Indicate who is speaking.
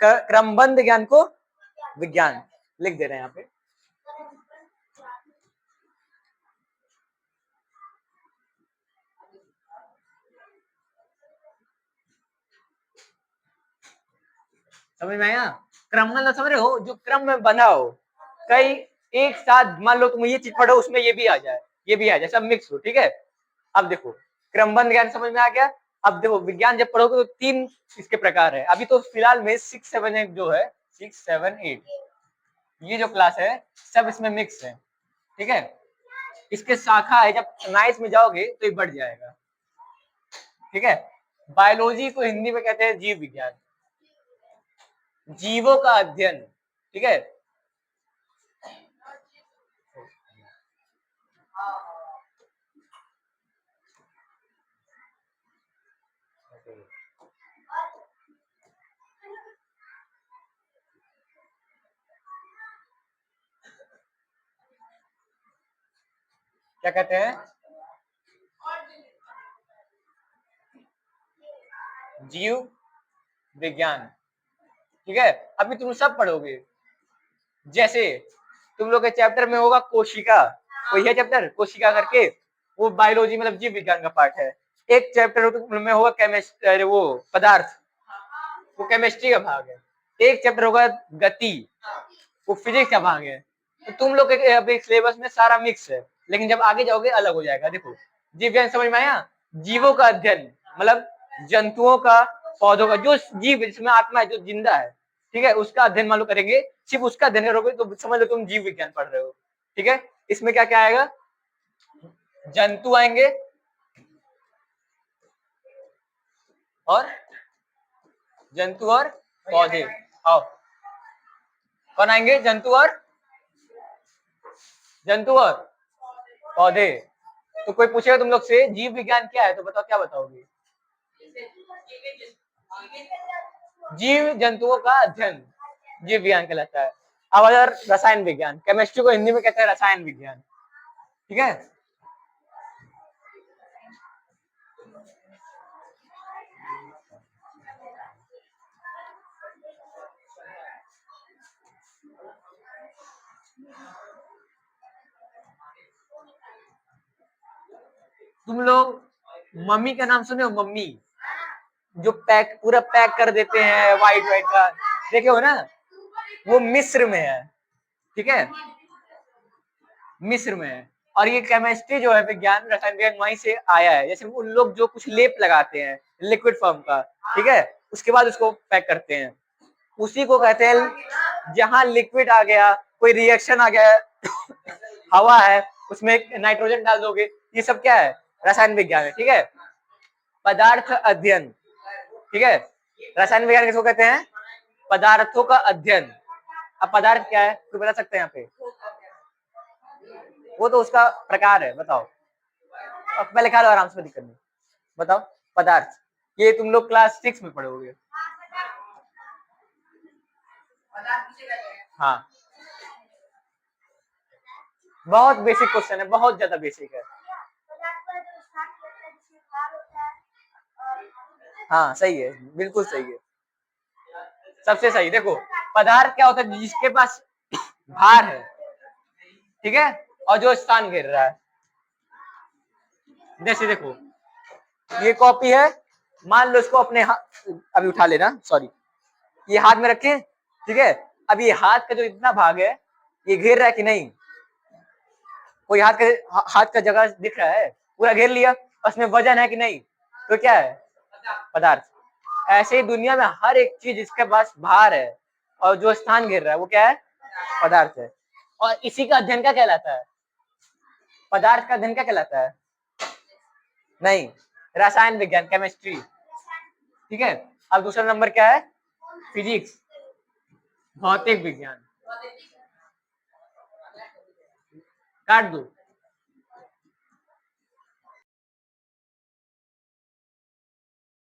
Speaker 1: क्रमबद्ध ज्ञान को विज्ञान लिख दे रहे हैं यहाँ पे। समझ में आया? क्रम मतलब समझ रहे हो, जो क्रम में बना हो, कई एक साथ, मान लो तुम ये चीज पढ़ो उसमें ये भी आ जाए, ये भी आ जाए, सब मिक्स हो, ठीक है। अब देखो क्रमबद्ध ज्ञान समझ में आ गया। अब देखो विज्ञान जब पढ़ोगे तो 3 इसके प्रकार है। अभी तो फिलहाल में 6, 7, 8 जो है, 6, 7, 8 ये जो क्लास है सब इसमें मिक्स है, ठीक है। इसके शाखा है, जब 9th में जाओगे तो ये बढ़ जाएगा, ठीक है। बायोलॉजी को हिंदी में कहते हैं जीव विज्ञान, जीवों का अध्ययन, ठीक है। क्या कहते हैं? जीव विज्ञान, ठीक है। अभी तुम सब पढ़ोगे, जैसे तुम लोग के चैप्टर में होगा कोशिका, कोई है चैप्टर कोशिका करके, वो बायोलॉजी मतलब जीव विज्ञान का पार्ट है। एक चैप्टर में होगा केमिस्ट्री, वो पदार्थ, वो केमिस्ट्री का भाग है। एक चैप्टर होगा गति, वो फिजिक्स का भाग है। तो तुम लोग के अभी सिलेबस में सारा मिक्स है, लेकिन जब आगे जाओगे अलग हो जाएगा। देखो जीव विज्ञान समझ में आया? जीवों का अध्ययन मतलब जंतुओं का, पौधों का, जो जीव जिसमें आत्मा है, जो जिंदा है, ठीक है, उसका अध्ययन मान लो करेंगे, सिर्फ उसका अध्ययन करोगे तो समझ लो तुम जीव विज्ञान पढ़ रहे हो, ठीक है। इसमें क्या क्या आएगा? जंतु आएंगे, और जंतु और पौधे। आओ कौन आएंगे? जंतु और पौधे। तो कोई पूछेगा तुम लोग से जीव विज्ञान क्या है, तो बताओ क्या बताओगे? जीव जंतुओं का अध्ययन जीव विज्ञान कहलाता है। अब अगर रसायन विज्ञान, केमिस्ट्री को हिंदी में कहते हैं रसायन विज्ञान, ठीक है। तुम लोग मम्मी का नाम सुने हो? मम्मी जो पैक पूरा पैक कर देते हैं व्हाइट व्हाइट का, देखे हो ना? वो मिस्र में है, ठीक है, मिस्र में है। और ये केमिस्ट्री जो है विज्ञान, रसायन विज्ञान वहीं से आया है। जैसे उन लोग जो कुछ लेप लगाते हैं लिक्विड फॉर्म का, ठीक है, उसके बाद उसको पैक करते हैं, उसी को कहते हैं। जहां लिक्विड आ गया, कोई रिएक्शन आ गया, हवा है, उसमें नाइट्रोजन डाल दोगे, ये सब क्या है? रसायन विज्ञान है, ठीक है। पदार्थ अध्ययन, ठीक है। रसायन विज्ञान किसको कहते हैं? पदार्थों का अध्ययन। अब पदार्थ क्या है कोई बता सकते हैं यहाँ पे? वो तो उसका प्रकार है, बताओ। अब पहले खा लो आराम से, दिक्कत नहीं, बताओ। पदार्थ ये तुम लोग क्लास 6 में पढ़ोगे। हाँ, बहुत बेसिक क्वेश्चन है, बहुत ज्यादा बेसिक है। हाँ सही है, बिल्कुल सही है, सबसे सही। देखो पदार्थ क्या होता है? जिसके पास भार है, ठीक है, और जो स्थान घेर रहा है। जैसे देखो ये कॉपी है, मान लो इसको अपने अभी उठा लेना, सॉरी, ये हाथ में रखें, ठीक है। अब ये हाथ का जो इतना भाग है, ये घेर रहा है कि नहीं? कोई हाथ का जगह दिख रहा है? पूरा घेर लिया, उसमें वजन है कि नहीं? तो क्या है? पदार्थ। ऐसे ही दुनिया में हर एक चीज जिसके पास भार है और जो स्थान घेर रहा है, वो क्या है? पदार्थ है। और इसी का अध्ययन क्या कहलाता है? पदार्थ का अध्ययन क्या कहलाता है? नहीं, रसायन विज्ञान, केमिस्ट्री, ठीक है। अब दूसरा नंबर क्या है? फिजिक्स, भौतिक विज्ञान। काट दो।